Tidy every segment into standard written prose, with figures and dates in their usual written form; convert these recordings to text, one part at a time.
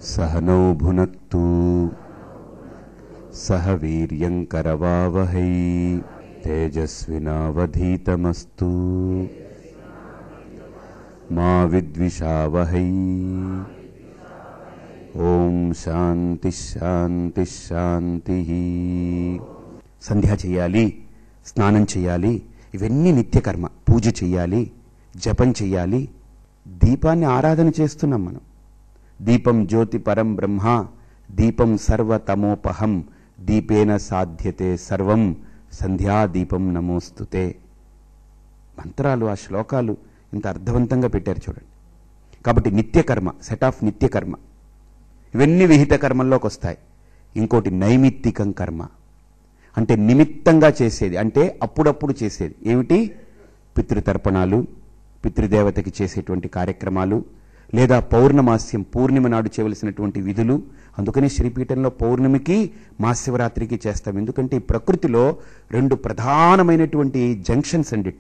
सहनौ भुनक्तु सह वीर्यं करवावहै तेजस्विनावधीतमस्तु मा विद्विषावहै। ఓం శాంతి శాంతి శాంతి. సంధ్య చేయాలి, స్నానం చేయాలి, ఇవన్నీ నిత్యకర్మ. పూజ చేయాలి, జపం చేయాలి, దీపాన్ని ఆరాధన చేస్తున్నాం మనం. దీపం జ్యోతి పరం బ్రహ్మ దీపం సర్వతమోపహం దీపేన సాధ్యతే సర్వం సంధ్యాదీపం నమోస్తుతే. మంత్రాలు, ఆ శ్లోకాలు ఇంత అర్థవంతంగా పెట్టారు చూడండి. కాబట్టి నిత్యకర్మ, సెట్ ఆఫ్ నిత్యకర్మ, ఇవన్నీ విహిత కర్మల్లోకి వస్తాయి. ఇంకోటి నైమిత్తికం కర్మ, అంటే నిమిత్తంగా చేసేది, అంటే అప్పుడప్పుడు చేసేది. ఏమిటి? పితృతర్పణాలు, పితృదేవతకి చేసేటువంటి కార్యక్రమాలు, లేదా పౌర్ణమాస్యం పూర్ణిమ నాడు చేయవలసినటువంటి విధులు. అందుకని శ్రీపీఠంలో పౌర్ణమికి మహాశివరాత్రికి చేస్తాం. ఎందుకంటే ఈ ప్రకృతిలో రెండు ప్రధానమైనటువంటి జంక్షన్స్ అండి,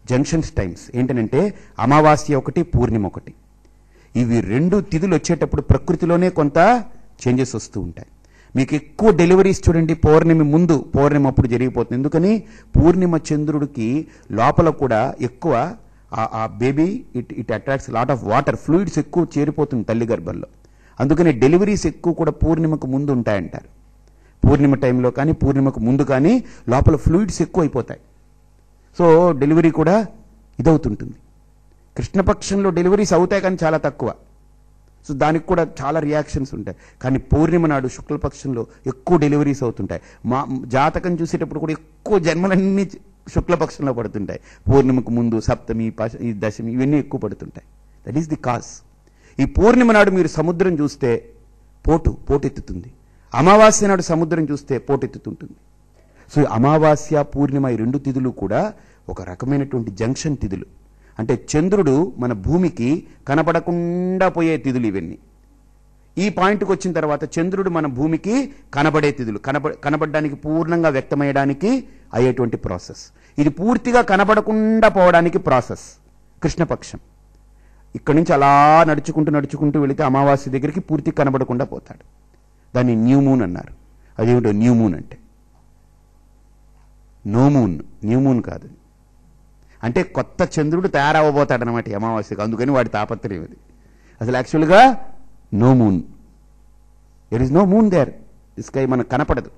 జంక్షన్స్ టైమ్స్ ఏంటనంటే అమావాస్య ఒకటి, పూర్ణిమ ఒకటి. ఇవి రెండు తిథులు వచ్చేటప్పుడు ప్రకృతిలోనే కొంత చేంజెస్ వస్తూ ఉంటాయి. మీకు ఎక్కువ డెలివరీస్ చూడండి పౌర్ణమి ముందు, పౌర్ణమి అప్పుడు జరిగిపోతుంది. ఎందుకని? పూర్ణిమ చంద్రుడికి లోపల కూడా ఎక్కువ ఆ baby it attracts lot of water, fluids ఎక్కువ చేరిపోతుంది తల్లి గర్భంలో. అందుకని డెలివరీస్ ఎక్కువ కూడా పూర్ణిమకు ముందు ఉంటాయంటారు. పూర్ణిమ టైంలో కానీ పూర్ణిమకు ముందు కానీ లోపల ఫ్లూయిడ్స్ ఎక్కువ అయిపోతాయి. సో డెలివరీ కూడా ఇదవుతుంటుంది. కృష్ణపక్షంలో డెలివరీస్ అవుతాయి కానీ చాలా తక్కువ. సో దానికి కూడా చాలా రియాక్షన్స్ ఉంటాయి. కానీ పూర్ణిమ నాడు శుక్లపక్షంలో ఎక్కువ డెలివరీస్ అవుతుంటాయి. మా జాతకం చూసేటప్పుడు కూడా ఎక్కువ జన్మలన్నీ శుక్లపక్షంలో పడుతుంటాయి. పూర్ణిమకు ముందు సప్తమి, ఈ దశమి ఇవన్నీ ఎక్కువ పడుతుంటాయి. That is the cause. ఈ పూర్ణిమ నాడు మీరు సముద్రం చూస్తే పోటెత్తుతుంది. అమావాస్య నాడు సముద్రం చూస్తే పోటెత్తుతుంటుంది. సో అమావాస్య, పూర్ణిమ ఈ రెండు తిథులు కూడా ఒక రకమైనటువంటి జంక్షన్ తిథులు. అంటే చంద్రుడు మన భూమికి కనపడకుండా పోయే తిథులు ఇవన్నీ. ఈ పాయింట్కి వచ్చిన తర్వాత చంద్రుడు మన భూమికి కనబడే తిథులు, కనబడడానికి పూర్ణంగా వ్యక్తమయ్యడానికి అయ్యేటువంటి ప్రాసెస్. ఇది పూర్తిగా కనబడకుండా పోవడానికి ప్రాసెస్ కృష్ణపక్షం. ఇక్కడి నుంచి అలా నడుచుకుంటూ వెళితే అమావాస్య దగ్గరికి పూర్తిగా కనబడకుండా పోతాడు. దాన్ని న్యూ మూన్ అన్నారు. అదేమిటో న్యూ మూన్ అంటే? నో మూన్, న్యూ మూన్ కాదు. అంటే కొత్త చంద్రుడు తయారవ్వబోతాడు అనమాట అమావాస్యకు. అందుకని వాడి తాపత్రయం అది. అసలు యాక్చువల్గా no moon, there is no moon there. Sky మనకు కనపడదు.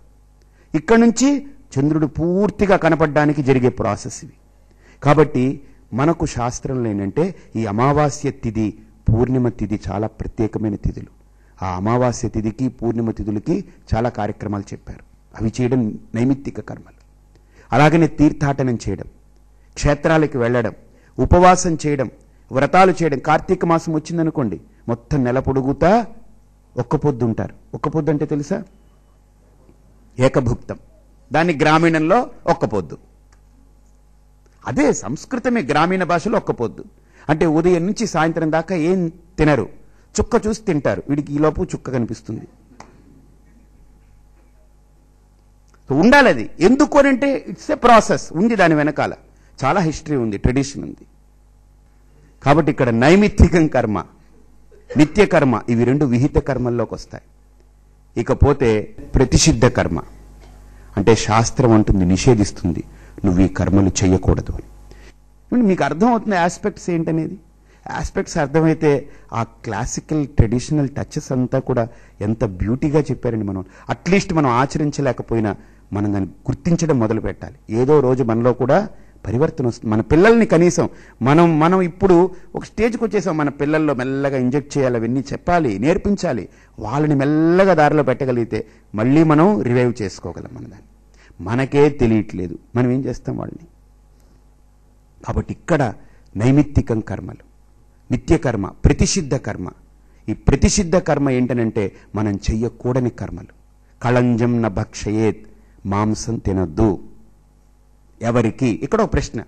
ఇక్కడ నుంచి చంద్రుడు పూర్తిగా కనపడడానికి జరిగే ప్రాసెస్ ఇవి. కాబట్టి మనకు శాస్త్రంలో ఏంటంటే ఈ అమావాస్య తిథి, పూర్ణిమ తిథి చాలా ప్రత్యేకమైన తిథులు. ఆ అమావాస్య తిథికి, పూర్ణిమ తిథులకి చాలా కార్యక్రమాలు చెప్పారు. అవి చేయడం నైమిత్తిక కర్మలు. అలాగనే తీర్థాటనం చేయడం, క్షేత్రాలకు వెళ్ళడం, ఉపవాసం చేయడం, వ్రతాలు చేయడం. కార్తీక మాసం వచ్చిందనుకోండి, మొత్తం నెల పొడుగుతా ఒక్క పొద్దు ఉంటారు. ఒక్క పొద్దు అంటే తెలుసా? ఏకభుక్తం. దాన్ని గ్రామీణంలో ఒక్క పొద్దు. అదే సంస్కృతమే గ్రామీణ భాషలో ఒక్క పొద్దు. అంటే ఉదయం నుంచి సాయంత్రం దాకా ఏం తినరు, చుక్క చూసి తింటారు. వీడికి ఈలోపు చుక్క కనిపిస్తుంది. ఉండాలి అది. ఎందుకు అంటే ఇట్స్ ఏ ప్రాసెస్ ఉంది, దాని వెనకాల చాలా హిస్టరీ ఉంది, ట్రెడిషన్ ఉంది. కాబట్టి ఇక్కడ నైమిత్తికం కర్మ, నిత్య కర్మ, ఇవి రెండు విహిత కర్మల్లోకి వస్తాయి. ఇకపోతే ప్రతిషిద్ధ కర్మ అంటే శాస్త్రం అంటుంది, నిషేధిస్తుంది, నువ్వు ఈ కర్మలు చేయకూడదు అని. మీకు అర్థమవుతుంది ఆస్పెక్ట్స్ ఏంటనేది. ఆస్పెక్ట్స్ అర్థమైతే ఆ క్లాసికల్ ట్రెడిషనల్ టచెస్ అంతా కూడా ఎంత బ్యూటీగా చెప్పారండి. మనం అట్లీస్ట్ మనం ఆచరించలేకపోయినా మనం దాన్ని గుర్తించడం మొదలు పెట్టాలి. ఏదో రోజు మనలో కూడా పరివర్తన వస్తుంది. మన పిల్లల్ని కనీసం మనం ఇప్పుడు ఒక స్టేజ్కి వచ్చేసాం. మన పిల్లల్లో మెల్లగా ఇంజెక్ట్ చేయాలి, అవన్నీ చెప్పాలి, నేర్పించాలి. వాళ్ళని మెల్లగా దారిలో పెట్టగలిగితే మళ్ళీ మనం రివైవ్ చేసుకోగలం మన దాన్ని. మనకే తెలియట్లేదు, మనం ఏం చేస్తాం వాళ్ళని. కాబట్టి ఇక్కడ నైమిత్తికం కర్మలు, నిత్యకర్మ, ప్రతిషిద్ధ కర్మ. ఈ ప్రతిషిద్ధ కర్మ ఏంటనంటే మనం చెయ్యకూడని కర్మలు. కళంజం న భక్షయేత్, మాంసం తినద్దు. ఎవరికి? ఇక్కడ ఒక ప్రశ్న.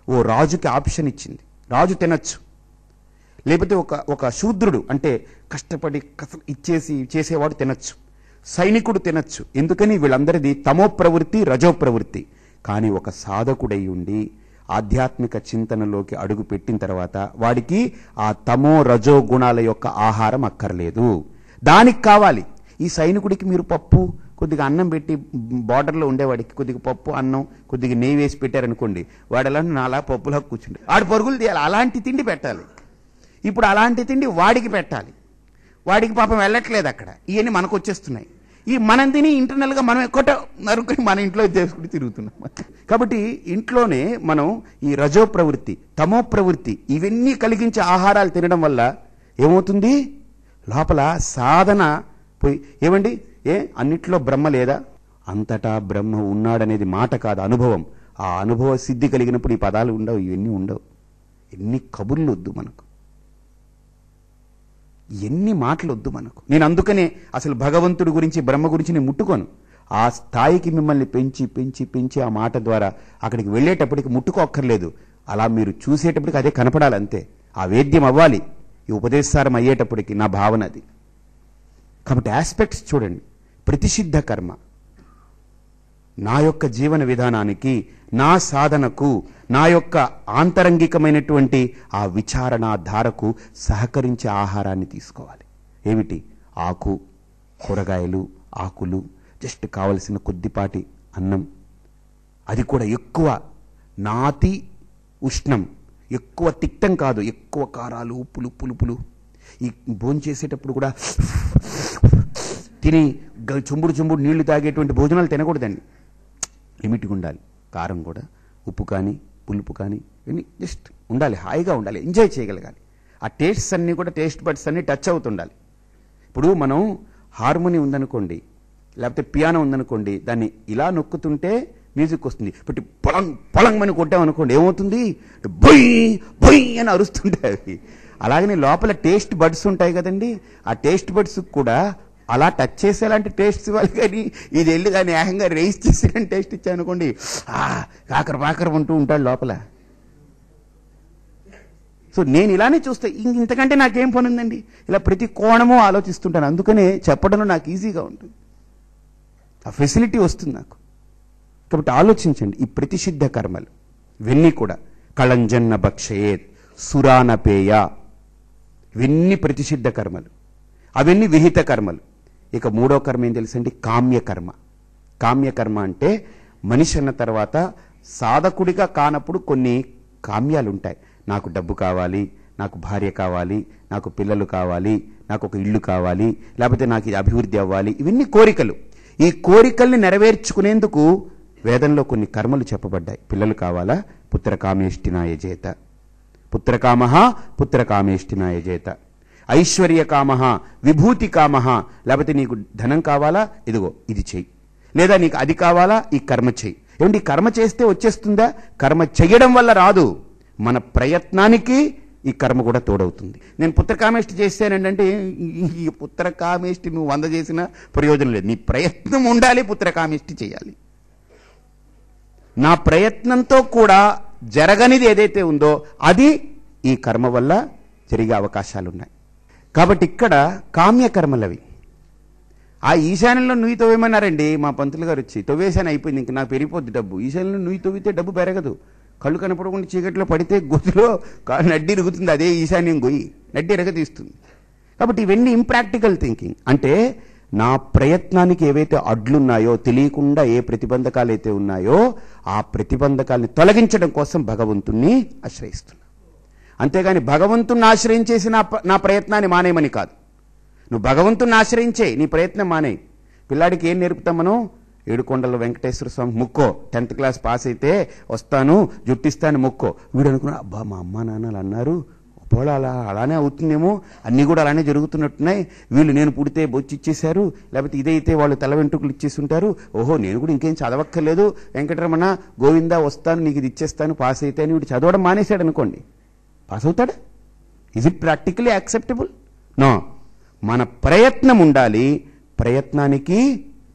ఓ రాజుకి ఆప్షన్ ఇచ్చింది, రాజు తినచ్చు, లేకపోతే ఒక శూద్రుడు అంటే కష్టపడి చేసేవాడు తినచ్చు, సైనికుడు తినచ్చు. ఎందుకని? వీళ్ళందరిది తమో ప్రవృత్తి, రజో ప్రవృత్తి. కానీ ఒక సాధకుడై ఉండి ఆధ్యాత్మిక చింతనలోకి అడుగు పెట్టిన తర్వాత వాడికి ఆ తమో రజో గుణాల యొక్క ఆహారం అక్కర్లేదు, దానికి కావాలి. ఈ సైనికుడికి మీరు పప్పు, కొద్దిగా అన్నం పెట్టి, బార్డర్లో ఉండేవాడికి కొద్దిగా పప్పు, అన్నం, కొద్దిగా నెయ్యి వేసి పెట్టారనుకోండి, వాడలా నాలా పప్పులా కూర్చుంటే ఆడు పరుగులు తీయాలి. అలాంటి తిండి పెట్టాలి. ఇప్పుడు అలాంటి తిండి వాడికి పెట్టాలి. వాడికి పాపం వెళ్ళట్లేదు అక్కడ. ఇవన్నీ మనకు వచ్చేస్తున్నాయి. ఈ మనం తిని ఇంటర్నల్గా మనం ఎక్కట నరుకుని మన ఇంట్లో చేసుకుని తిరుగుతున్నాం. కాబట్టి ఇంట్లోనే మనం ఈ రజో ప్రవృత్తి, తమో ప్రవృత్తి ఇవన్నీ కలిగించే ఆహారాలు తినడం వల్ల ఏమవుతుంది? లోపల సాధన పోయి ఏమండి, అన్నిట్లో బ్రహ్మ లేదా? అంతటా బ్రహ్మ ఉన్నాడనేది మాట కాదు, అనుభవం. ఆ అనుభవ సిద్ధి కలిగినప్పుడు ఈ పదాలు ఉండవు, ఇవన్నీ ఉండవు. ఎన్ని కబుర్లు వద్దు మనకు, ఎన్ని మాటలు వద్దు మనకు. నేను అందుకనే అసలు భగవంతుడి గురించి, బ్రహ్మ గురించి నేను ముట్టుకోను. ఆ స్థాయికి మిమ్మల్ని పెంచి పెంచి పెంచి ఆ మాట ద్వారా అక్కడికి వెళ్ళేటప్పటికి ముట్టుకోక్కర్లేదు. అలా మీరు చూసేటప్పటికి అదే కనపడాలి అంతే. ఆ వేద్యం అవ్వాలి ఈ ఉపదేశారం అయ్యేటప్పటికి, నా భావన అది. కాబట్టి ఆస్పెక్ట్స్ చూడండి. ప్రతిషిద్ధ కర్మ నా యొక్క జీవన విధానానికి, నా సాధనకు, నా యొక్క ఆంతరంగికమైనటువంటి ఆ విచారణ ధారకు సహకరించే ఆహారాన్ని తీసుకోవాలి. ఏమిటి? ఆకు, కూరగాయలు, ఆకులు, జస్ట్ కావలసిన కొద్దిపాటి అన్నం, అది కూడా ఎక్కువ నాతి ఉష్ణం, ఎక్కువ తిక్తం కాదు, ఎక్కువ కారాలు, ఉప్పులు, పులుపులు. ఈ భోంచేసేటప్పుడు కూడా తిని చెంబుడు నీళ్లు తాగేటువంటి భోజనాలు తినకూడదండి. లిమిట్గా ఉండాలి. కారం కూడా, ఉప్పు కానీ, పులుపు కానీ ఇవన్నీ జస్ట్ ఉండాలి, హాయిగా ఉండాలి, ఎంజాయ్ చేయగలగాలి. ఆ టేస్ట్స్ అన్నీ కూడా, టేస్ట్ బడ్స్ అన్నీ టచ్ అవుతుండాలి. ఇప్పుడు మనం హార్మోని ఉందనుకోండి, లేకపోతే పియానో ఉందనుకోండి, దాన్ని ఇలా నొక్కుతుంటే మ్యూజిక్ వస్తుంది. బట్ పొలంగ్ పొలంగ్ అని కొట్టామనుకోండి ఏమవుతుంది? బొయ్ బొయ్ అని అరుస్తుంటాయి. అలాగనే లోపల టేస్ట్ బడ్స్ ఉంటాయి కదండి, ఆ టేస్ట్ బడ్స్ కూడా అలా టచ్ చేసేలాంటి టేస్ట్ ఇవ్వాలి. కానీ ఇది వెళ్ళి దాన్ని ఏకంగా రేస్ చేసిన టేస్ట్ ఇచ్చానుకోండి, కాకర పాకర అంటూ ఉంటాడు లోపల. సో నేను ఇలానే చూస్తే ఇంతకంటే నాకేం పని ఉందండి? ఇలా ప్రతి కోణము ఆలోచిస్తుంటాను. అందుకనే చెప్పడంలో నాకు ఈజీగా ఉంటుంది, ఆ ఫెసిలిటీ వస్తుంది నాకు. కాబట్టి ఆలోచించండి. ఈ ప్రతిషిద్ధ కర్మలు ఇవన్నీ కూడా కళంజన్న భక్షయేత్, సురానపేయ, ఇవన్నీ ప్రతిషిద్ధ కర్మలు, అవన్నీ విహిత కర్మలు. ఇక మూడో కర్మ ఏం తెలుసండి? కామ్యకర్మ. కామ్యకర్మ అంటే మనిషి అన్న తర్వాత సాధకుడిగా కానప్పుడు కొన్ని కామ్యాలు ఉంటాయి. నాకు డబ్బు కావాలి, నాకు భార్య కావాలి, నాకు పిల్లలు కావాలి, నాకు ఒక ఇల్లు కావాలి, లేకపోతే నాకు ఇది అభివృద్ధి అవ్వాలి. ఇవన్నీ కోరికలు. ఈ కోరికల్ని నెరవేర్చుకునేందుకు వేదంలో కొన్ని కర్మలు చెప్పబడ్డాయి. పిల్లలు కావాలా? పుత్రకామేష్టినాయ చేత, పుత్రకామః పుత్రకామేష్టినాయ చేత. ఐశ్వర్యకామః విభూతికామః, లేకపోతే నీకు ధనం కావాలా? ఇదిగో ఇది చెయ్యి. లేదా నీకు అది కావాలా? ఈ కర్మ చెయ్యి. ఏమంటే ఈ కర్మ చేస్తే వచ్చేస్తుందా? కర్మ చెయ్యడం వల్ల రాదు, మన ప్రయత్నానికి ఈ కర్మ కూడా తోడవుతుంది. నేను పుత్రకామేష్టి చేశానంటే ఈ పుత్రకామేష్టి నువ్వు 100 చేసినా ప్రయోజనం లేదు. నీ ప్రయత్నం ఉండాలి, పుత్రకామేష్టి చేయాలి. నా ప్రయత్నంతో కూడా జరగనిది ఏదైతే ఉందో అది ఈ కర్మ వల్ల జరిగే అవకాశాలున్నాయి. కాబట్టి ఇక్కడ కామ్యకర్మలవి. ఆ ఈశాన్యంలో నుయ్యి తవ్వేమన్నారండి మా పంతులు గారు వచ్చి, తవ్వేశాను అయిపోయింది, ఇంక నాకు పెరిగిపోద్ది డబ్బు. ఈశాన్యంలో నుయ్యి తవ్వితే డబ్బు పెరగదు. కళ్ళు కనపడకుండా చీకట్లో పడితే గొద్దులో నడ్డి ఇరుగుతుంది. అదే ఈశాన్యం గొయ్యి నడ్డి ఎరగతీస్తుంది. కాబట్టి ఇవన్నీ ఇంప్రాక్టికల్ థింకింగ్. అంటే నా ప్రయత్నానికి ఏవైతే అడ్లున్నాయో, తెలియకుండా ఏ ప్రతిబంధకాలు అయితే ఉన్నాయో ఆ ప్రతిబంధకాలని తొలగించడం కోసం భగవంతుణ్ణి ఆశ్రయిస్తున్నా. అంతేగాని భగవంతుణ్ణి ఆశ్రయించేసి నా ప్రయత్నాన్ని మానేయమని కాదు. నువ్వు భగవంతుణ్ణి ఆశ్రయించే, నీ ప్రయత్నం మానేయి. పిల్లాడికి ఏం నేర్పుతాం మనం? ఏడుకొండల వెంకటేశ్వర స్వామి మొక్కో, 10th క్లాస్ పాస్ అయితే వస్తాను జుట్టిస్తాను మొక్కో. వీడు అనుకున్నా, అబ్బా మా అమ్మ నాన్నలు అన్నారు, ఒకవేళ అలానే అవుతుందేమో, అన్నీ కూడా అలానే జరుగుతున్నట్టున్నాయి, వీళ్ళు నేను పుడితే బొచ్చి ఇచ్చేశారు, లేకపోతే ఇదైతే వాళ్ళు తల వెంట్రుకలు ఇచ్చేసి ఉంటారు, ఓహో నేను కూడా ఇంకేం చదవక్కర్లేదు, వెంకటరమణ గోవిందా వస్తాను నీకు ఇది ఇచ్చేస్తాను పాస్ అయితే అని వీడు చదవడం మానేశాడు అనుకోండి, పాస్ అవుతాడా? Is it practically acceptable? No. మన ప్రయత్నం ఉండాలి, ప్రయత్నానికి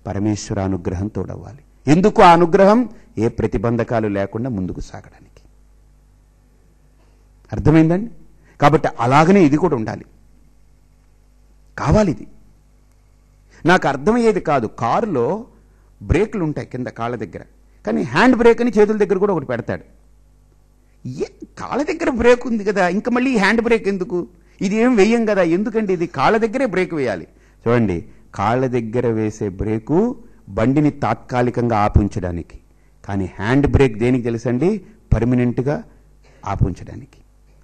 పరమేశ్వర అనుగ్రహం తోడవ్వాలి. ఎందుకు ఆ అనుగ్రహం? ఏ ప్రతిబంధకాలు లేకుండా ముందుకు సాగడానికి. అర్థమైందండి? కాబట్టి అలాగనే ఇది కూడా ఉండాలి, కావాలి. ఇది నాకు అర్థమయ్యేది కాదు. కారులో బ్రేకులు ఉంటాయి కింద కాళ్ళ దగ్గర, కానీ హ్యాండ్ బ్రేక్ అని చేతుల దగ్గర కూడా ఒకటి పెడతాడు. కాళ్ళ దగ్గర బ్రేక్ ఉంది కదా, ఇంకా మళ్ళీ హ్యాండ్ బ్రేక్ ఎందుకు? ఇది ఏం వెయ్యం కదా, ఎందుకండి? ఇది కాళ్ళ దగ్గరే బ్రేక్ వేయాలి. చూడండి, కాళ్ళ దగ్గర వేసే బ్రేకు బండిని తాత్కాలికంగా ఆపించడానికి, కానీ హ్యాండ్ బ్రేక్ దేనికి తెలుసండి? పర్మనెంట్గా ఆపించడానికి.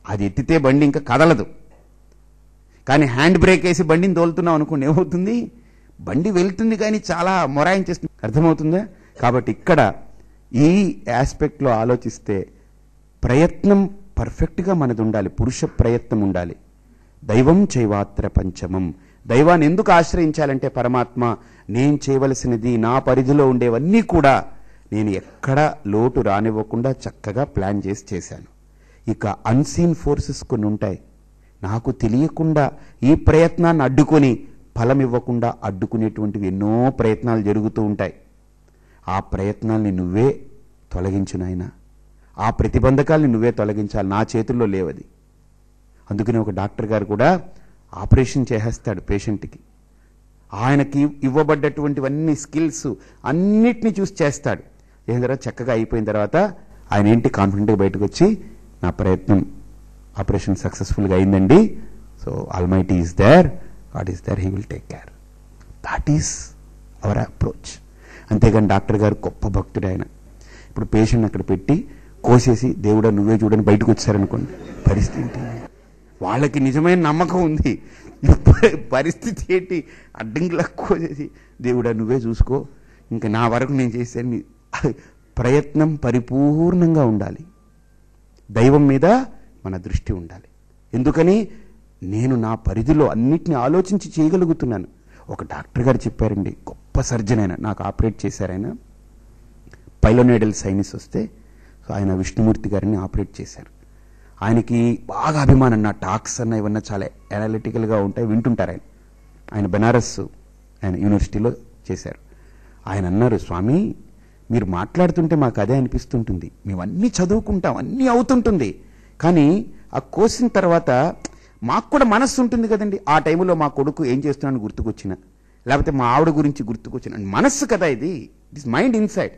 అది ఎత్తితే బండి ఇంకా కదలదు. కానీ హ్యాండ్ బ్రేక్ వేసి బండిని తోలుతున్నాం అనుకోండి, ఏమవుతుంది? బండి వెళ్తుంది కానీ చాలా మొరాయించేస్తుంది. అర్థమవుతుందా? కాబట్టి ఇక్కడ ఈ ఆస్పెక్ట్లో ఆలోచిస్తే ప్రయత్నం పర్ఫెక్ట్గా మనది ఉండాలి, పురుష ప్రయత్నం ఉండాలి. దైవం చైవాత్ర పంచమం. దైవాన్ని ఎందుకు ఆశ్రయించాలంటే పరమాత్మ నేను చేయవలసినది, నా పరిధిలో ఉండేవన్నీ కూడా నేను ఎక్కడ లోటు రానివ్వకుండా చక్కగా ప్లాన్ చేశాను. ఇక అన్సీన్ ఫోర్సెస్ కొన్ని ఉంటాయి, నాకు తెలియకుండా ఈ ప్రయత్నాన్ని అడ్డుకొని ఫలం ఇవ్వకుండా అడ్డుకునేటువంటివి ఎన్నో ప్రయత్నాలు జరుగుతూ ఉంటాయి. ఆ ప్రయత్నాల్ని నువ్వే తొలగించు నాయనా, ఆ ప్రతిబంధకాల్ని నువ్వే తొలగించాలి, నా చేతుల్లో లేవది. అందుకని ఒక డాక్టర్ గారు కూడా ఆపరేషన్ చేసేస్తాడు పేషెంట్కి. ఆయనకి ఇవ్వబడ్డటువంటివన్నీ స్కిల్స్ అన్నిటినీ చూసి చేస్తాడు. ఏం తర్వాత చక్కగా అయిపోయిన తర్వాత ఆయన ఏంటి కాన్ఫిడెంట్గా బయటకు వచ్చి, నా ప్రయత్నం ఆపరేషన్ సక్సెస్ఫుల్గా అయిందండి, so almighty is there, God is there, he will take care. That is our approach. అంతేగాని డాక్టర్ గారు గొప్ప భక్తుడు ఆయన. ఇప్పుడు పేషెంట్ అక్కడ పెట్టి కోసేసి దేవుడా నువ్వే చూడని బయటకు వచ్చారనుకోండి, పరిస్థితి ఏంటి? వాళ్ళకి నిజమైన నమ్మకం ఉంది, పరిస్థితి ఏంటి? అడ్డంకిలా కోసేసి దేవుడా నువ్వే చూసుకో, ఇంకా నా వరకు నేను చేశాను. ప్రయత్నం పరిపూర్ణంగా ఉండాలి, దైవం మీద మన దృష్టి ఉండాలి. ఎందుకని? నేను నా పరిధిలో అన్నిటిని ఆలోచించి చేయగలుగుతున్నాను. ఒక డాక్టర్ గారు చెప్పారండి, గొప్ప సర్జన్ ఆయన, నాకు ఆపరేట్ చేశారు. ఆయన పైలోనేడల్ సైనస్ వస్తే ఆయన విష్ణుమూర్తి గారిని ఆపరేట్ చేశారు. ఆయనకి బాగా అభిమానం, నా టాక్స్ అన్న ఇవన్నీ చాలా అనలిటికల్గా ఉంటాయి, వింటుంటారు. ఆయన బెనారస్ ఆయన యూనివర్సిటీలో చేశారు. ఆయన అన్నారు, స్వామి మీరు మాట్లాడుతుంటే మాకు అదే అనిపిస్తుంటుంది, మేము అన్నీ చదువుకుంటాం, అన్నీ అవుతుంటుంది, కానీ ఆ కోసిన తర్వాత మాకు కూడా మనస్సు ఉంటుంది కదండి. ఆ టైంలో మా కొడుకు ఏం చేస్తున్నాడని గుర్తుకొచ్చిన, లేకపోతే మా ఆవిడ గురించి గుర్తుకొచ్చిన, మనస్సు కదా ఇది, ఇట్ ఇస్ మైండ్ ఇన్సైడ్.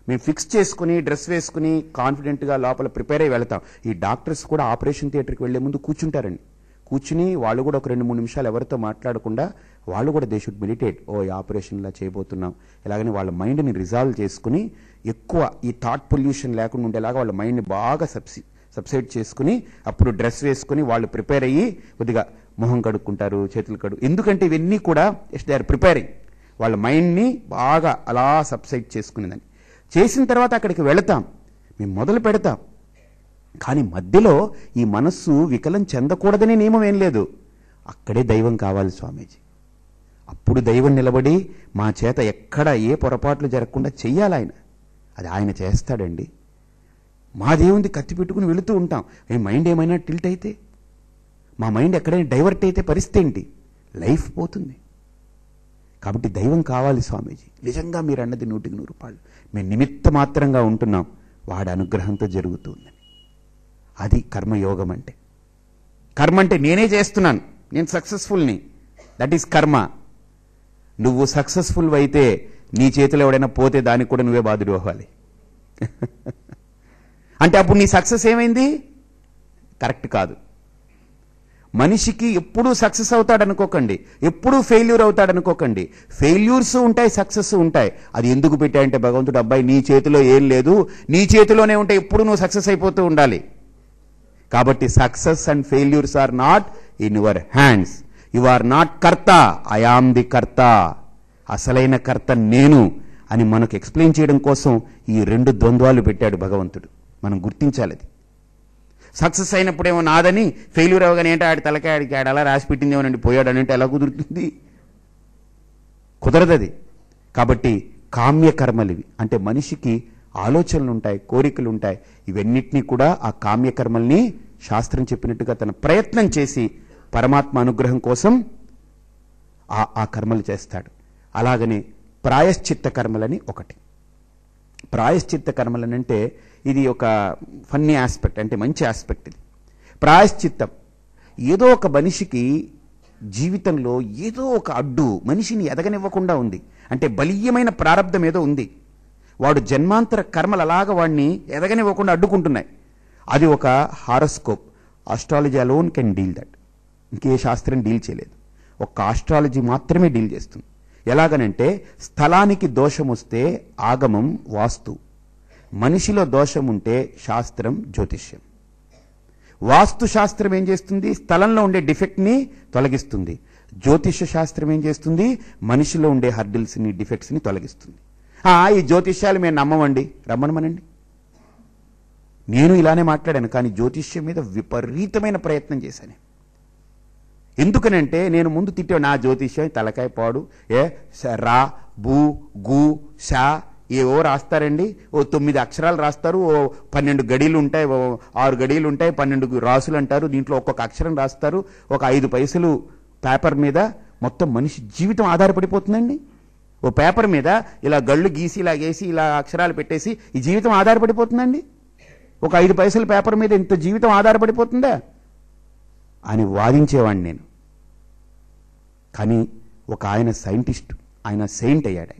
మేము ఫిక్స్ చేసుకుని డ్రెస్ వేసుకుని కాన్ఫిడెంట్గా లోపల ప్రిపేర్ అయ్యి వెళతాం. ఈ డాక్టర్స్ కూడా ఆపరేషన్ థియేటర్కి వెళ్లే ముందు కూర్చుంటారండి. కూర్చుని వాళ్ళు కూడా ఒక 2-3 నిమిషాలు ఎవరితో మాట్లాడకుండా వాళ్ళు కూడా దే షుడ్ మెడిటేట్. ఓ ఈ ఆపరేషన్ ఇలా చేయబోతున్నాం, ఇలాగని వాళ్ళ మైండ్ని రిజాల్వ్ చేసుకుని ఎక్కువ ఈ థాట్ పొల్యూషన్ లేకుండా ఉండేలాగా వాళ్ళ మైండ్ని బాగా సబ్సైడ్ చేసుకుని అప్పుడు డ్రెస్ వేసుకుని వాళ్ళు ప్రిపేర్ అయ్యి కొద్దిగా మొహం కడుక్కుంటారు, చేతులు ఎందుకంటే ఇవన్నీ కూడా దే ఆర్ ప్రిపేరింగ్ వాళ్ళ మైండ్ని బాగా అలా సబ్సైడ్ చేసుకునేదని. చేసిన తర్వాత అక్కడికి వెళతాం, మేము మొదలు పెడతాం, కానీ మధ్యలో ఈ మనస్సు వికలం చెందకూడదనే నియమం ఏం లేదు. అక్కడే దైవం కావాలి స్వామీజీ. అప్పుడు దైవం నిలబడి మా చేత ఎక్కడ ఏ పొరపాట్లు జరగకుండా చెయ్యాలి ఆయన. అది ఆయన చేస్తాడండి. మా దేవుంది కత్తి పెట్టుకుని వెళుతూ ఉంటాం, ఈ మైండ్ ఏమైనా టిల్ట్ అయితే, మా మైండ్ ఎక్కడైనా డైవర్ట్ అయితే పరిస్థితి ఏంటి? లైఫ్ పోతుంది. కాబట్టి దైవం కావాలి స్వామీజీ. నిజంగా మీరు అన్నది 100కి 100 మేము నిమిత్త మాత్రంగా ఉంటున్నాం, వాడి అనుగ్రహంతో జరుగుతుందని. అది కర్మయోగం అంటే. కర్మ అంటే నేనే చేస్తున్నాను, నేను సక్సెస్ఫుల్ని, దట్ ఈస్ కర్మ. నువ్వు సక్సెస్ఫుల్ అయితే నీ చేతిలో ఎవడైనా పోతే దానికి కూడా నువ్వే బాధ్యుడు అవ్వాలి. అంటే అప్పుడు నీ సక్సెస్ ఏమైంది? కరెక్ట్ కాదు. మనిషికి ఎప్పుడూ సక్సెస్ అవుతాడు అనుకోకండి, ఎప్పుడూ ఫెయిల్యూర్ అవుతాడు అనుకోకండి. ఫెయిల్యూర్స్ ఉంటాయి, సక్సెస్ ఉంటాయి. అది ఎందుకు పెట్టాయంటే భగవంతుడు, అబ్బాయి నీ చేతిలో ఏం లేదు, నీ చేతిలోనే ఉంటే ఎప్పుడు నువ్వు సక్సెస్ అయిపోతూ ఉండాలి. కాబట్టి success and failures are not in your hands. You are not కర్త, ఐ ఆమ్ ది కర్త. అసలైన కర్త నేను అని మనకు ఎక్స్ప్లెయిన్ చేయడం కోసం ఈ రెండు ద్వంద్వాలు పెట్టాడు భగవంతుడు. మనం గుర్తించాలి. అది సక్సెస్ అయినప్పుడేమో నాదని, ఫెయిల్యూర్ అవగానే ఏంటో ఆడి తలకాడికి ఆడ అలా రాసి పెట్టిందేమోనండి పోయాడు అని అంటే ఎలా కుదురుతుంది? కుదరదది. కాబట్టి కామ్యకర్మలు ఇవి. అంటే మనిషికి ఆలోచనలు ఉంటాయి, కోరికలు ఉంటాయి. ఇవన్నిటినీ కూడా ఆ కామ్యకర్మల్ని శాస్త్రం చెప్పినట్టుగా తన ప్రయత్నం చేసి పరమాత్మ అనుగ్రహం కోసం ఆ కర్మలు చేస్తాడు. అలాగనే ప్రాయశ్చిత్త కర్మలని ఒకటి. ప్రాయశ్చిత్త కర్మలనంటే ఇది ఒక ఫన్నీ ఆస్పెక్ట్, అంటే మంచి ఆస్పెక్ట్ ఇది. ప్రాయశ్చిత్తం ఏదో ఒక మనిషికి జీవితంలో ఏదో ఒక అడ్డు మనిషిని ఎదగనివ్వకుండా ఉంది. అంటే బలీయమైన ప్రారంధం ఏదో ఉంది. వాడు జన్మాంతర కర్మలు అలాగ వాడిని ఎదగనివ్వకుండా అడ్డుకుంటున్నాయి. అది ఒక horoscope. Astrology alone can deal that. ఇంకే శాస్త్రం డీల్ చేయలేదు, ఒక్క ఆస్ట్రాలజీ మాత్రమే డీల్ చేస్తుంది. ఎలాగనంటే స్థలానికి దోషం వస్తే ఆగమం వాస్తు, మనిషిలో దోషం ఉంటే శాస్త్రం జ్యోతిష్యం. వాస్తు శాస్త్రం ఏం చేస్తుంది? స్థలంలో ఉండే డిఫెక్ట్ని తొలగిస్తుంది. జ్యోతిష్య శాస్త్రం ఏం చేస్తుంది? మనిషిలో ఉండే హర్డిల్స్ని, డిఫెక్ట్స్ని తొలగిస్తుంది. ఈ జ్యోతిష్యాలు మేము నమ్మమండి, రమ్మనమనండి. నేను ఇలానే మాట్లాడాను, కానీ జ్యోతిష్యం మీద విపరీతమైన ప్రయత్నం చేశాను. ఎందుకనంటే నేను ముందు తిట్టాను, నా జ్యోతిష్యం తలకాయ పాడు, రా బూ గు షా ఏవో రాస్తారండి, ఓ 9 అక్షరాలు రాస్తారు, ఓ 12 గడియలు ఉంటాయి, ఓ 6 గడియలు ఉంటాయి, 12 రాసులు అంటారు, దీంట్లో ఒక్కొక్క అక్షరం రాస్తారు, ఒక 5 పైసలు పేపర్ మీద మొత్తం మనిషి జీవితం ఆధారపడిపోతుందండి. ఓ పేపర్ మీద ఇలా గళ్ళు గీసి ఇలా గేసి ఇలా అక్షరాలు పెట్టేసి ఈ జీవితం ఆధారపడిపోతుందండి. ఒక 5 పైసలు పేపర్ మీద ఇంత జీవితం ఆధారపడిపోతుందా అని వాదించేవాడిని నేను. కానీ ఒక ఆయన సైంటిస్ట్, ఆయన సెయింట్ అయ్యాడు.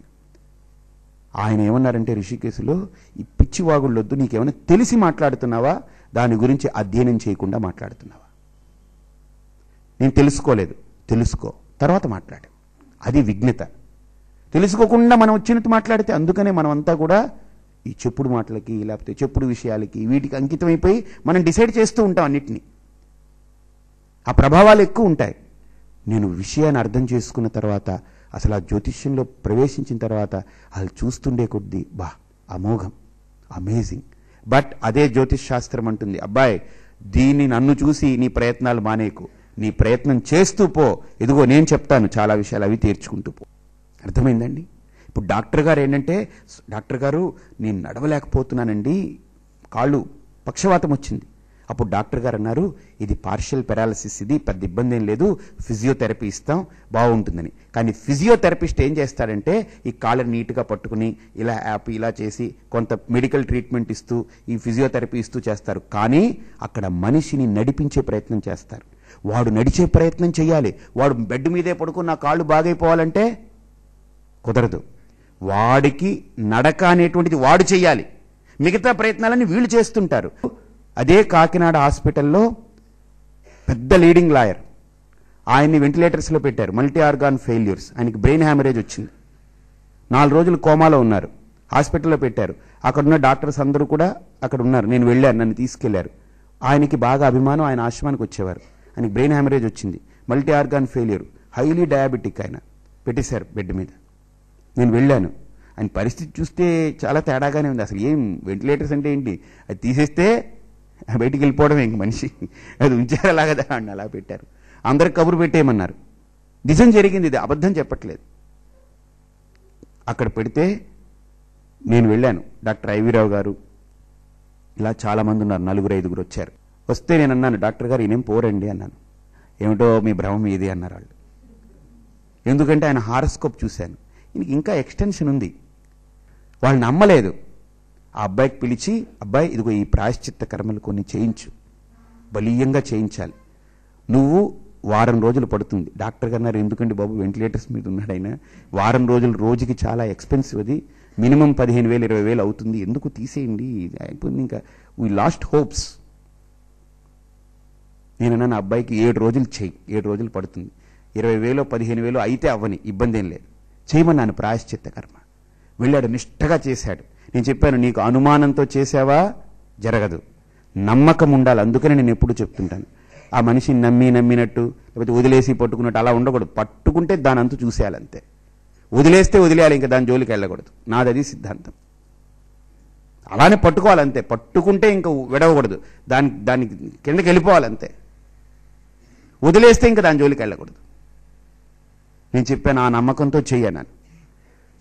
ఆయన ఏమన్నారంటే, ఋషికేశులో ఈ పిచ్చివాగుళ్ళొద్దు, నీకేమైనా తెలిసి మాట్లాడుతున్నావా, దాని గురించి అధ్యయనం చేయకుండా మాట్లాడుతున్నావా? నేను తెలుసుకోలేదు, తెలుసుకో, తర్వాత మాట్లాడు. అది విజ్ఞత. తెలుసుకోకుండా మనం వచ్చినట్టు మాట్లాడితే, అందుకనే మనమంతా కూడా ఈ చెప్పుడు మాటలకి లేకపోతే చెప్పుడు విషయాలకి వీటికి అంకితమైపోయి మనం డిసైడ్ చేస్తూ ఉంటాం అన్నిటినీ. ఆ ప్రభావాలు ఎక్కువ ఉంటాయి. నేను విషయాన్ని అర్థం చేసుకున్న తర్వాత, అసలు ఆ జ్యోతిష్యంలో ప్రవేశించిన తర్వాత అది చూస్తుండే కొద్దీ అమోఘం, అమేజింగ్. బట్ అదే జ్యోతిష్ శాస్త్రం అంటుంది, అబ్బాయి దీన్ని నన్ను చూసి నీ ప్రయత్నాలు మానేకు, నీ ప్రయత్నం చేస్తూ పో, ఇదిగో నేను చెప్తాను చాలా విషయాలు, అవి తీర్చుకుంటూ పో. అర్థమైందండి? ఇప్పుడు డాక్టర్ గారు ఏంటంటే, డాక్టర్ గారు నేను నడవలేకపోతున్నానండి, కాళ్ళు పక్షవాతం వచ్చింది. అప్పుడు డాక్టర్ గారు అన్నారు, ఇది పార్షియల్ పెరాలసిస్, ఇది పెద్ద ఇబ్బంది ఏం లేదు, ఫిజియోథెరపీ ఇస్తాం బాగుంటుందని. కానీ ఫిజియోథెరపిస్ట్ ఏం చేస్తాడంటే, ఈ కాళ్ళని నీట్గా పట్టుకుని ఇలా యాప్ ఇలా చేసి కొంత మెడికల్ ట్రీట్మెంట్ ఇస్తూ ఈ ఫిజియోథెరపీ ఇస్తూ చేస్తారు. కానీ అక్కడ మనిషిని నడిపించే ప్రయత్నం చేస్తారు. వాడు నడిచే ప్రయత్నం చేయాలి. వాడు బెడ్ మీదే పడుకుని నా కాళ్ళు బాగైపోవాలంటే కుదరదు. వాడికి నడక అనేటువంటిది వాడు చేయాలి, మిగతా ప్రయత్నాలన్నీ వీళ్ళు చేస్తుంటారు. అదే కాకినాడ హాస్పిటల్లో పెద్ద లీడింగ్ లాయర్, ఆయన్ని వెంటిలేటర్స్లో పెట్టారు, మల్టీ ఆర్గాన్ ఫెయిల్యూర్స్, ఆయనకి బ్రెయిన్ హ్యామరేజ్ వచ్చింది, 4 రోజులు కోమాలో ఉన్నారు, హాస్పిటల్లో పెట్టారు. అక్కడున్న డాక్టర్స్ అందరూ కూడా అక్కడ ఉన్నారు, నేను వెళ్ళాను, నన్ను తీసుకెళ్లారు. ఆయనకి బాగా అభిమానం, ఆయన ఆశ్రమానికి వచ్చేవారు. ఆయనకి బ్రెయిన్ హ్యామరేజ్ వచ్చింది, multi organ failure, highly diabetic, ఆయన పెట్టేశారు బెడ్ మీద. నేను వెళ్ళాను, ఆయన పరిస్థితి చూస్తే చాలా తేడాగానే ఉంది. అసలు ఏం వెంటిలేటర్స్ అంటే ఏంటి, అది తీసేస్తే బయటికి వెళ్ళిపోవడం ఇంక మనిషి, అది ఉంచారు అలాగదా అని అలా పెట్టారు. అందరికి కబురు పెట్టేయమన్నారు. నిజం జరిగింది, ఇది అబద్ధం చెప్పట్లేదు. అక్కడ పెడితే నేను వెళ్ళాను, డాక్టర్ ఐవీరావు గారు ఇలా చాలామంది ఉన్నారు, 4-5 వచ్చారు. వస్తే నేను అన్నాను, డాక్టర్ గారు ఈయనేం పోరండి అన్నాను. ఏమిటో మీ భ్రమం ఇది అన్నారు వాళ్ళు. ఎందుకంటే ఆయన హారోస్కోప్ చూశాను, ఈయనకి ఇంకా ఎక్స్టెన్షన్ ఉంది. వాళ్ళు నమ్మలేదు. ఆ అబ్బాయికి పిలిచి, అబ్బాయి ఇదిగో ఈ ప్రాయశ్చిత్త కర్మలు కొన్ని చేయించు, బలీయంగా చేయించాలి, నువ్వు వారం రోజులు పడుతుంది. డాక్టర్ గారు అన్నారు, ఎందుకంటే బాబు వెంటిలేటర్స్ మీద ఉన్నాడు ఆయన, వారం రోజులు, రోజుకి చాలా ఎక్స్పెన్సివ్, అది మినిమం 15,000 20,000 అవుతుంది, ఎందుకు తీసేయండి, అయిపోయింది, ఇంకా వీ లాస్ట్ హోప్స్. నేను నా అబ్బాయికి 7 రోజులు చెయ్యి, 7 రోజులు పడుతుంది, 20,000 15,000 అయితే అవ్వని, ఇబ్బంది ఏం లేదు, చేయమన్నాను ప్రాయశ్చిత్త కర్మ. వెళ్ళాడు, నిష్ఠగా చేశాడు. నేను చెప్పాను, నీకు అనుమానంతో చేసావా జరగదు, నమ్మకం ఉండాలి. అందుకని నేను ఎప్పుడు చెప్తుంటాను, ఆ మనిషిని నమ్మినట్టు లేకపోతే వదిలేసి పట్టుకున్నట్టు అలా ఉండకూడదు. పట్టుకుంటే దాని అంతు చూసేయాలంతే, వదిలేస్తే వదిలేయాలి, ఇంకా దాని జోలికి వెళ్ళకూడదు. నాదది సిద్ధాంతం. అలానే పట్టుకోవాలంతే, పట్టుకుంటే ఇంకా విడవకూడదు, దానికి కిందకి వెళ్ళిపోవాలంతే, వదిలేస్తే ఇంకా దాని జోలికి వెళ్ళకూడదు. నేను చెప్పాను, ఆ నమ్మకంతో చెయ్యను.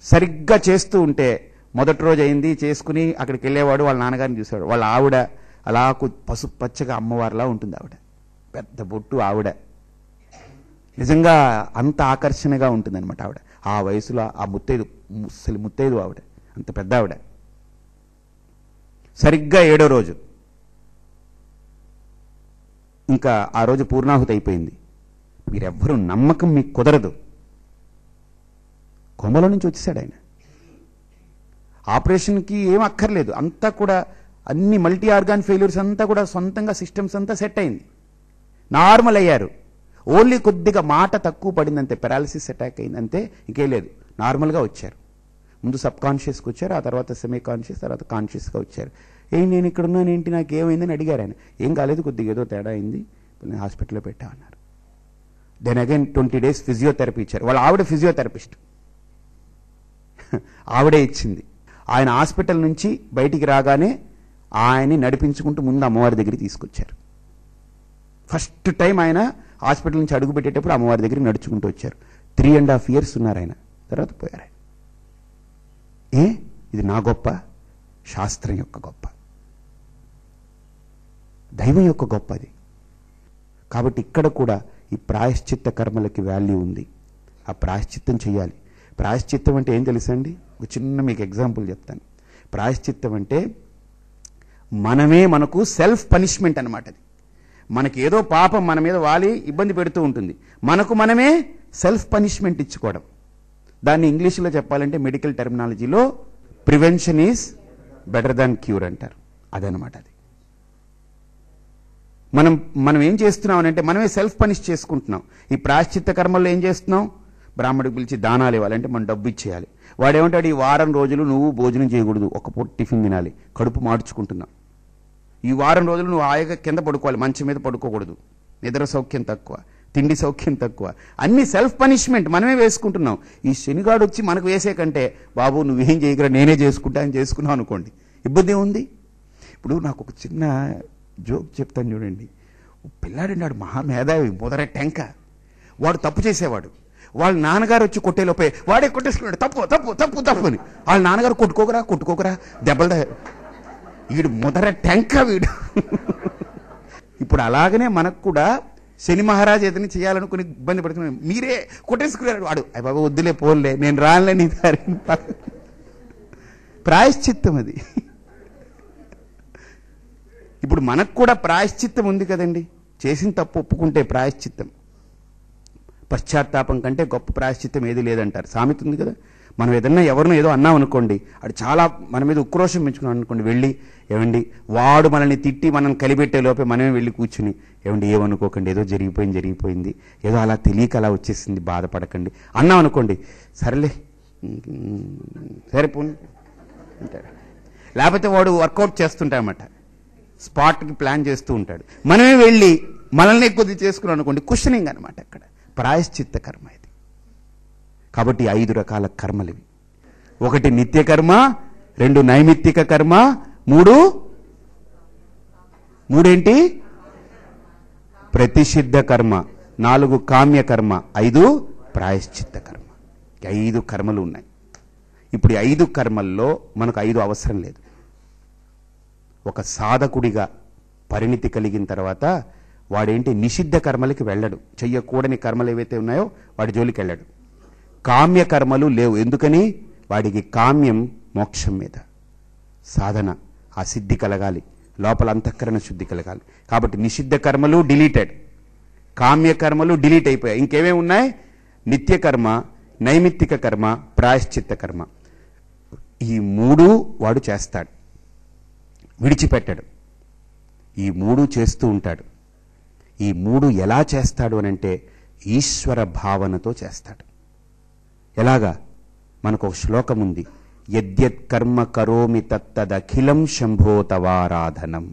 సరిగ్గా చేస్తూ ఉంటే మొదటి రోజు అయింది, చేసుకుని అక్కడికి వెళ్ళేవాడు, వాళ్ళ నాన్నగారిని చూసేవాడు. వాళ్ళ ఆవిడ అలా పసుపు పచ్చగా అమ్మవారిలా ఉంటుంది, ఆవిడ పెద్ద బొట్టు, ఆవిడ నిజంగా అంత ఆకర్షణగా ఉంటుంది అనమాట. ఆవిడ ఆ వయసులో ఆ ముత్తైదు ఆవిడ, అంత పెద్ద ఆవిడ. సరిగ్గా 7వ రోజు ఇంకా ఆ రోజు పూర్ణాహుతి అయిపోయింది. మీరెవ్వరూ నమ్మకం మీకు కుదరదు, కొమ్మలో నుంచి వచ్చేసాడు ఆయన. ఆపరేషన్కి ఏం అక్కర్లేదు, అంతా కూడా అన్ని మల్టీ ఆర్గాన్ ఫెయిల్యూర్స్ అంతా కూడా సొంతంగా సిస్టమ్స్ అంతా సెట్ అయింది, నార్మల్ అయ్యారు. ఓన్లీ కొద్దిగా మాట తక్కువ పడిందంతే, పెరాలసిస్ అటాక్ అయిందంతే, ఇంకేం లేదు, నార్మల్గా వచ్చారు. ముందు సబ్ కాన్షియస్కి వచ్చారు, ఆ తర్వాత సెమీ కాన్షియస్, తర్వాత కాన్షియస్గా వచ్చారు. నేను ఇక్కడ ఉన్నాను ఏంటి, నాకు ఏమైందని అడిగారు ఆయన. ఏం కాలేదు, కొద్దిగా ఏదో తేడా అయింది, నేను హాస్పిటల్లో పెట్టా అన్నారు. దెన్ అగైన్ 20 days ఫిజియోథెరపీ ఇచ్చారు. వాళ్ళ ఆవిడ ఫిజియోథెరపిస్ట్, ఆవిడే ఇచ్చింది. ఆయన హాస్పిటల్ నుంచి బయటికి రాగానే ఆయన్ని నడిపించుకుంటూ ముందు అమ్మవారి దగ్గరికి తీసుకొచ్చారు. ఫస్ట్ టైం ఆయన హాస్పిటల్ నుంచి అడుగు పెట్టేటప్పుడు అమ్మవారి దగ్గరికి నడుచుకుంటూ వచ్చారు. 3.5 years ఉన్నారు ఆయన, తర్వాత పోయారు. ఇది నా గొప్ప, శాస్త్రం యొక్క గొప్ప, దైవం యొక్క గొప్ప అది. కాబట్టి ఇక్కడ కూడా ఈ ప్రాయశ్చిత్త కర్మలకి వాల్యూ ఉంది. ఆ ప్రాయశ్చిత్తం చేయాలి. ప్రాయశ్చిత్తం అంటే ఏం తెలుసండి? ఒక చిన్న మీకు ఎగ్జాంపుల్ చెప్తాను. ప్రాయశ్చిత్తం అంటే మనకు సెల్ఫ్ పనిష్మెంట్ అనమాట. అది మనకి ఏదో పాపం మన మీద వాలి ఇబ్బంది పెడుతూ ఉంటుంది, మనమే సెల్ఫ్ పనిష్మెంట్ ఇచ్చుకోవడం. దాన్ని ఇంగ్లీష్లో చెప్పాలంటే మెడికల్ టెర్మినాలజీలో prevention is better than cure అంటారు. అదనమాట అది. మనం ఏం చేస్తున్నాం అంటే మనమే సెల్ఫ్ పనిష్ చేసుకుంటున్నాం. ఈ ప్రాయశ్చిత్త కర్మల్లో ఏం చేస్తున్నాం? బ్రాహ్మడికి పిలిచి దానాలు ఇవ్వాలంటే మనం డబ్బు ఇచ్చేయాలి. వాడేమంటాడు, ఈ వారం రోజులు నువ్వు భోజనం చేయకూడదు, ఒక పూట టిఫిన్ తినాలి, కడుపు మార్చుకుంటున్నావు. ఈ వారం రోజులు నువ్వు హాయిగా కింద పడుకోవాలి, మంచం మీద పడుకోకూడదు, నిద్ర సౌఖ్యం తక్కువ, తిండి సౌఖ్యం తక్కువ, అన్ని సెల్ఫ్ పనిష్మెంట్ మనమే వేసుకుంటున్నాం. ఈ శనిగాడు వచ్చి మనకు వేసే కంటే, బాబు నువ్వేం చేయగలరా, నేనే చేసుకుంటా అని చేసుకున్నావు అనుకోండి, ఇబ్బంది ఉంది. ఇప్పుడు నాకు ఒక చిన్న జోక్ చెప్తాను చూడండి. పిల్లాడు మహామేధావి, మొదట టెంక, వాడు తప్పు చేసేవాడు. వాళ్ళ నాన్నగారు వచ్చి కొట్టేలోపే వాడే కొట్టేసుకున్నాడు, తప్పు తప్పు తప్పు తప్పు అని. వాళ్ళ నాన్నగారు కొట్టుకోకరా దెబ్బలు, వీడు మొదట టెంక వీడు. ఇప్పుడు అలాగనే మనకు కూడా శని మహారాజు ఏదైనా చేయాలనుకుని ఇబ్బంది పడుతున్నాడు, మీరే కొట్టేసుకున్నాడు. వాడు అయ్య బాబా వద్దులే పోన్లే, నేను రానులే నీ దారి. ప్రాయశ్చిత్తం అది. ఇప్పుడు మనకు కూడా ప్రాయశ్చిత్తం ఉంది కదండి. చేసిన తప్పు ఒప్పుకుంటే ప్రాయశ్చిత్తం. పశ్చాత్తాపం కంటే గొప్ప ప్రాయశ్చిత్తం ఏది లేదంటారు, సామెత ఉంది కదా. మనం ఏదన్నా ఎవరినో ఏదో అన్నాం అనుకోండి, అది చాలా మన మీద ఉక్రోషం పెంచుకున్నాం అనుకోండి, వెళ్ళి ఏమండి వాడు మనల్ని తిట్టి మనం కలిపెట్టే లోపే మనమే వెళ్ళి కూర్చుని, ఏమండి ఏమనుకోకండి, ఏదో జరిగిపోయింది, ఏదో అలా తెలియక అలా వచ్చేసింది, బాధపడకండి అన్నాం అనుకోండి, సరేలే సరే పోనీ అంటాడు. లేకపోతే వాడు వర్కౌట్ చేస్తుంటాడన్నమాట, స్పాట్కి ప్లాన్ చేస్తూ ఉంటాడు, మనమే వెళ్ళి మనల్ని కొద్ది చేసుకున్నాం అనుకోండి, క్వశ్చనింగ్ అనమాట. అక్కడ ప్రాయశ్చిత్త కర్మ ఇది. కాబట్టి 5 రకాల కర్మలు ఇవి. 1 నిత్య కర్మ, 2 నైమిత్తిక కర్మ, 3 ఏంటి ప్రతిషిద్ధ కర్మ, 4 కామ్య కర్మ, 5 ప్రాయశ్చిత్త కర్మ. 5 కర్మలు ఉన్నాయి. ఇప్పుడు 5 కర్మల్లో మనకు 5 అవసరం లేదు. ఒక సాధకుడిగా పరిణితి కలిగిన తర్వాత వాడేంటి నిషిద్ధ కర్మలకి వెళ్ళడు, చెయ్యకూడని కర్మలు ఏవైతే ఉన్నాయో వాడి జోలికి వెళ్ళడు. కామ్య కర్మలు లేవు, ఎందుకని? వాడికి కామ్యం మోక్షం మీద సాధన, ఆ సిద్ధి కలగాలి, లోపల అంతఃకరణ శుద్ధి కలగాలి. కాబట్టి నిషిద్ధ కర్మలు డిలీటెడ్, కామ్య కర్మలు డిలీట్ అయిపోయాయి. ఇంకేమేమి ఉన్నాయి? నిత్య కర్మ, నైమిత్తిక కర్మ, ప్రాయశ్చిత్త కర్మ. ఈ 3 వాడు చేస్తాడు, విడిచిపెట్టాడు. ఈ 3 చేస్తూ ఉంటాడు. ఈ 3 ఎలా చేస్తాడు అనంటే ఈశ్వర భావనతో చేస్తాడు. ఎలాగా? మనకు ఒక శ్లోకం ఉంది, యద్యత్ కర్మ కరోమి తత్తదఖిలం శంభో తవారాధనం.